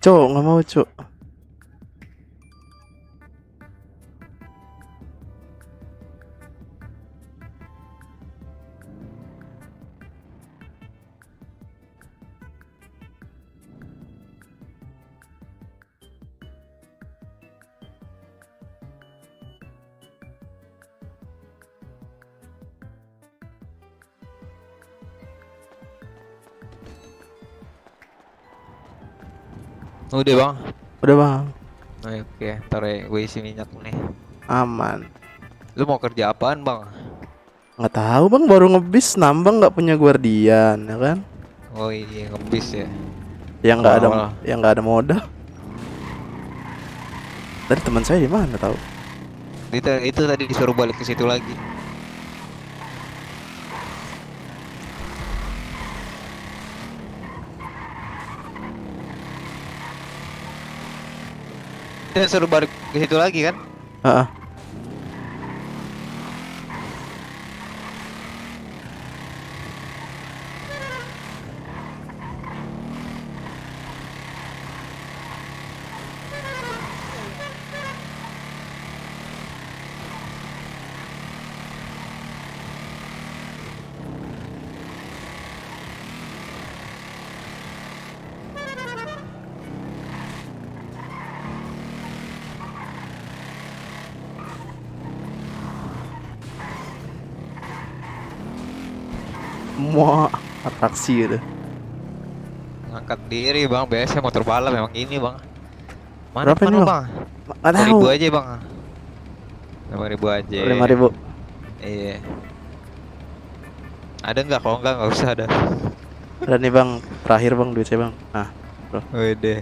[SPEAKER 3] Cok, nggak mau cok.
[SPEAKER 5] Udah bang.
[SPEAKER 3] Udah bang,
[SPEAKER 5] Oke, ntar ya gue isi minyak nih.
[SPEAKER 3] aman.
[SPEAKER 5] Lu mau kerja apaan bang?
[SPEAKER 3] Nggak tahu bang, baru ngebis nambang nggak punya guardian ya kan?
[SPEAKER 5] Oh iya ngebis ya.
[SPEAKER 3] Yang nggak ada,
[SPEAKER 5] Awal.
[SPEAKER 3] yang nggak ada modal. Tadi teman saya di mana tahu?
[SPEAKER 5] Itu tadi disuruh balik ke situ lagi. Dia suruh balik ke situ lagi kan?
[SPEAKER 3] Heeh. Semua atraksi gitu.
[SPEAKER 5] Angkat diri bang, biasa motor balap memang ini bang. Mana
[SPEAKER 3] Berapa ini,
[SPEAKER 5] mana,
[SPEAKER 3] Bang?
[SPEAKER 5] bang?
[SPEAKER 3] Nggak tahu.
[SPEAKER 5] 5.000 aja bang. 5.000 aja.
[SPEAKER 3] 5.000.
[SPEAKER 5] Iya. Ada nggak? Kalau nggak usah ada.
[SPEAKER 3] Dan nih bang, terakhir bang duit saya bang. Nah,
[SPEAKER 5] Wede.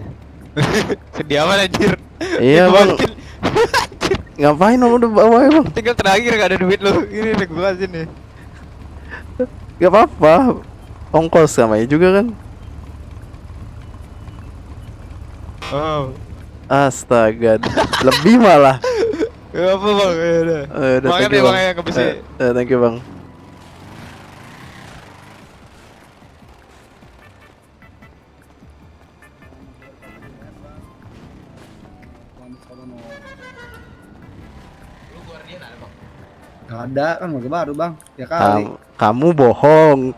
[SPEAKER 5] Sedih amat anjir.
[SPEAKER 3] iya bang.
[SPEAKER 5] Dibalikin.
[SPEAKER 3] Ngapain om udah bawa emang?
[SPEAKER 5] Tinggal terakhir gak ada duit lu. Ini udah gua kasih nih.
[SPEAKER 3] Gak apa-apa. Ongkos namanya juga kan.
[SPEAKER 5] Oh.
[SPEAKER 3] Astaga, lebih malah.
[SPEAKER 5] Gak apa bang, ya udah.
[SPEAKER 3] Udah,
[SPEAKER 5] Makasih
[SPEAKER 3] thank you,
[SPEAKER 5] bang
[SPEAKER 3] bang.
[SPEAKER 5] yang kebisi.
[SPEAKER 3] Thank you bang.
[SPEAKER 8] Lu Guardian ada bang?
[SPEAKER 10] Gak ada kan mobil baru bang. Ya kali.
[SPEAKER 3] Kamu bohong.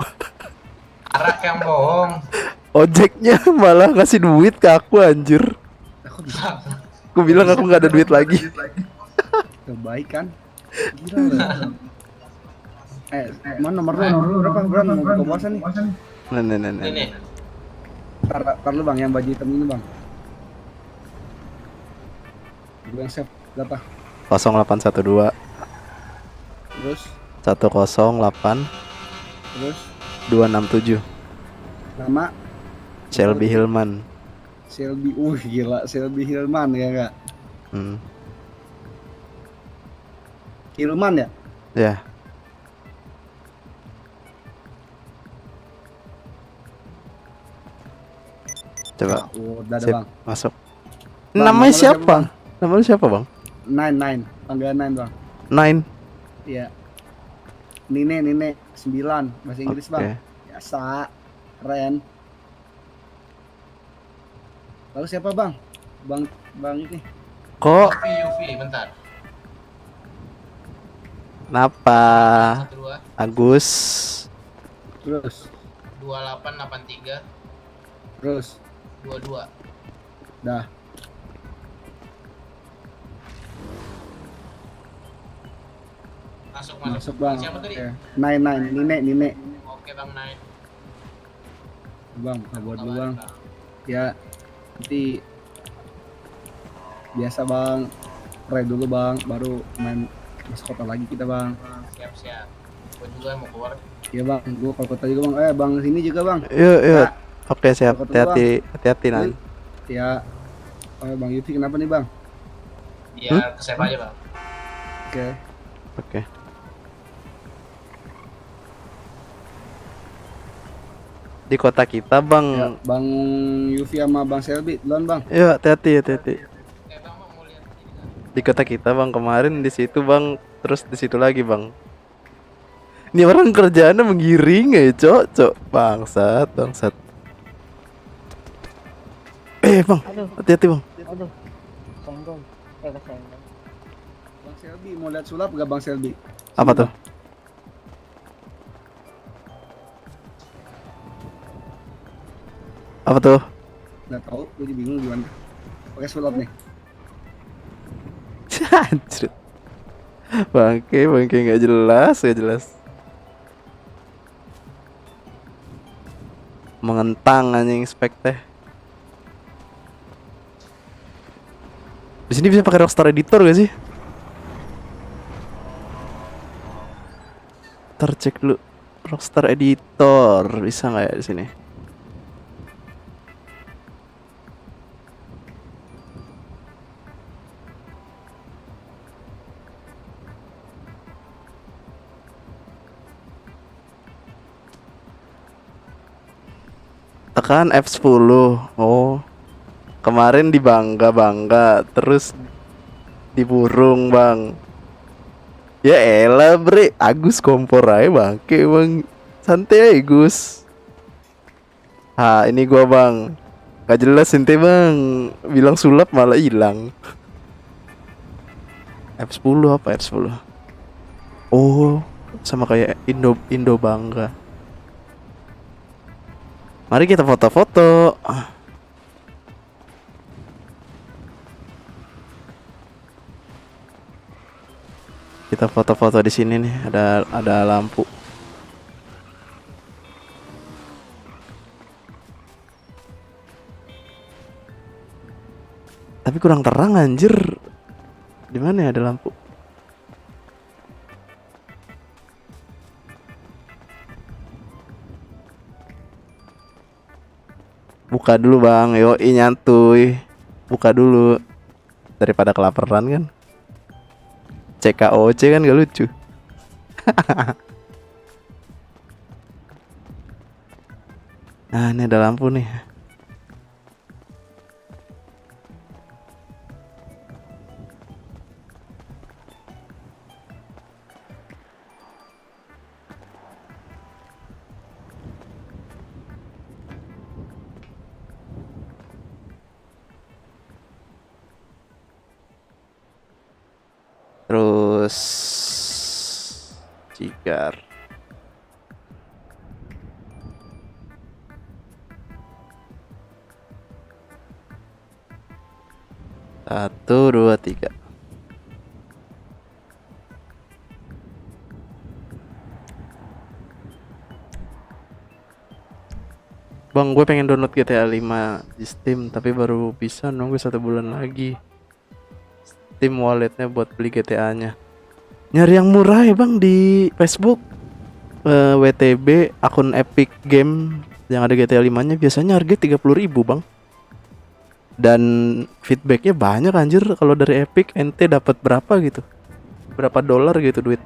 [SPEAKER 8] Arak yang bohong.
[SPEAKER 3] Ojeknya malah ngasih duit ke aku anjir.
[SPEAKER 10] Aku bisa.
[SPEAKER 3] Aku bilang aku nggak ada duit lagi.
[SPEAKER 10] Baik kan? Gila loh. Mana nomor lu? Berapa bro? Mau buka puasa nih.
[SPEAKER 3] Nah.
[SPEAKER 8] Ini.
[SPEAKER 10] Tar lu bang yang baju hitam ini bang. Gue yang save berapa?
[SPEAKER 3] 0812
[SPEAKER 10] Terus
[SPEAKER 3] 108
[SPEAKER 10] terus
[SPEAKER 3] 267
[SPEAKER 10] nama
[SPEAKER 3] Shelby Hilman.
[SPEAKER 10] Shelby. Gila Shelby Hilman ya enggak? Hilman ya?
[SPEAKER 3] Ya. Coba.
[SPEAKER 10] Udah ada
[SPEAKER 3] Sip,
[SPEAKER 10] bang.
[SPEAKER 3] masuk.
[SPEAKER 10] Bang,
[SPEAKER 3] Namanya
[SPEAKER 10] nomor siapa,
[SPEAKER 3] siapa?
[SPEAKER 10] Bang?
[SPEAKER 3] Namanya siapa, Bang?
[SPEAKER 10] Nine. Panggilan Nine bang.
[SPEAKER 3] Nine.
[SPEAKER 10] Iya. Nine 9 bahasa Inggris
[SPEAKER 3] Oke.
[SPEAKER 10] bang. Biasa. Keren. Lalu siapa bang? Bang ini.
[SPEAKER 3] Kok
[SPEAKER 8] UV, bentar.
[SPEAKER 3] kenapa?
[SPEAKER 8] 12
[SPEAKER 3] Agus.
[SPEAKER 10] Terus
[SPEAKER 8] 2883
[SPEAKER 10] terus
[SPEAKER 8] 22.
[SPEAKER 10] dah. Masuk bang.
[SPEAKER 8] Siapa tadi?
[SPEAKER 10] Oke. Nine.
[SPEAKER 8] Oke bang Naik.
[SPEAKER 10] Bang, buat dulu bang. Ya, nanti biasa bang. Try dulu bang, baru main masuk kota lagi kita bang.
[SPEAKER 8] Siap. Gue juga mau keluar.
[SPEAKER 10] Iya bang, gua kalau kota juga bang. Bang sini juga bang.
[SPEAKER 3] Yuk. Oke, siap.
[SPEAKER 10] Kalau ketemu,
[SPEAKER 3] Hati-hati, Nine.
[SPEAKER 10] Ya. Bang Yufi kenapa nih bang?
[SPEAKER 8] Iya, ke save aja bang.
[SPEAKER 3] Oke. Di kota kita, Bang.
[SPEAKER 10] Ya, Bang Yufi sama Bang Selby, duluan bang.
[SPEAKER 3] Yuk, hati-hati.
[SPEAKER 8] Bang mau lihat ini kan?
[SPEAKER 3] Di kota kita, Bang, kemarin di situ, Bang, terus di situ lagi, Bang. Ini orang kerjaannya menggiring ya, Cok. Bangsat. Bang,
[SPEAKER 11] Aduh,
[SPEAKER 3] hati-hati, Bang.
[SPEAKER 11] aduh. Senggol. Kesenggol.
[SPEAKER 10] Bang Selby mau lihat sulap gak Bang Selby?
[SPEAKER 3] Apa tuh? Apa tuh?
[SPEAKER 10] Nggak tahu, gue jadi bingung gimana. Pakai sulap nih.
[SPEAKER 3] Anjir. Bangke nggak jelas. Mengentang anjing spek teh. Di sini bisa pakai Rockstar Editor gak sih? Ntar cek dulu. Rockstar Editor bisa nggak ya di sini? Tekan F10. Oh. Kemarin di Bangga, terus di Burung, Bang. Ya elah, Bre. Agus kompor aja, bangke, Bang. Santai aja, Gus. Ini gua, Bang. Gak jelas ente, Bang. Bilang sulap malah hilang. F10 apa F10? Oh, sama kayak Indo Bangga. Mari kita foto-foto. Kita foto-foto di sini nih, ada lampu. Tapi kurang terang anjir. Di mana ya ada lampu? Buka dulu, Bang. Yoi, nyantuy. Buka dulu. daripada kelaparan kan. CKOC kan gak lucu. Nah ini ada lampu nih. Terus cigar. Satu, dua, tiga. Bang, gue pengen download GTA 5 di Steam, tapi baru bisa nunggu 1 bulan lagi. Steam walletnya buat beli GTA-nya. Nyari yang murah ya bang di Facebook. WTB akun Epic Game yang ada GTA 5-nya biasanya harga 30.000 bang. Dan feedbacknya banyak anjir. Kalau dari Epic ente dapat berapa gitu, berapa dolar gitu duit.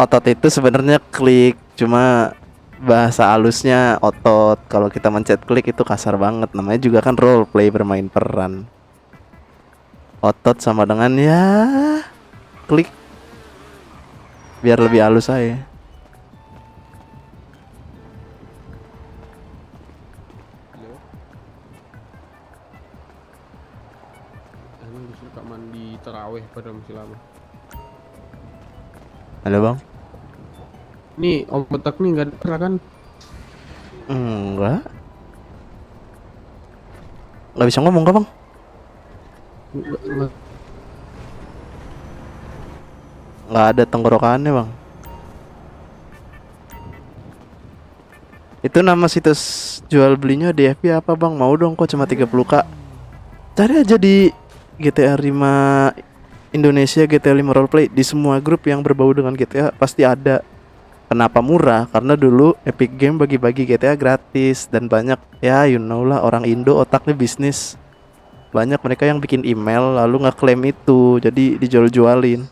[SPEAKER 3] Otot itu sebenarnya klik, cuma bahasa halusnya otot. Kalau kita mencet klik itu kasar banget. Namanya juga kan role play, bermain peran. Otot sama dengan ya klik, biar lebih halus aja.
[SPEAKER 12] Ini disuruh mandi terawih pada masih lama.
[SPEAKER 3] Halo bang.
[SPEAKER 12] Nih Om Betak nih nggak ada kan?
[SPEAKER 3] Enggak. Nggak bisa ngomong kah bang? Nggak ada tenggorokannya bang. Itu nama situs jual belinya di FB apa bang? Mau dong kok cuma 30k. Cari aja di GTA 5 Indonesia, GTA 5 roleplay. Di semua grup yang berbau dengan GTA pasti ada. Kenapa murah? Karena dulu Epic Game bagi-bagi GTA gratis. Dan banyak, ya you know lah, orang Indo otaknya bisnis. Banyak mereka yang bikin email lalu ngeklaim itu, jadi dijual-jualin.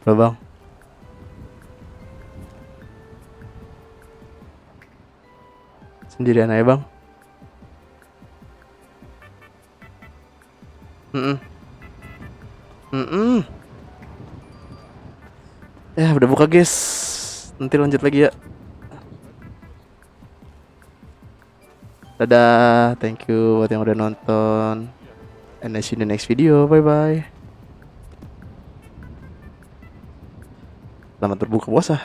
[SPEAKER 3] Halo bang. Sendirian aja bang. Ya udah buka guys. Nanti lanjut lagi ya. Dadah, thank you buat yang udah nonton. And I see you in the next video. Bye bye. Selamat berbuka puasa.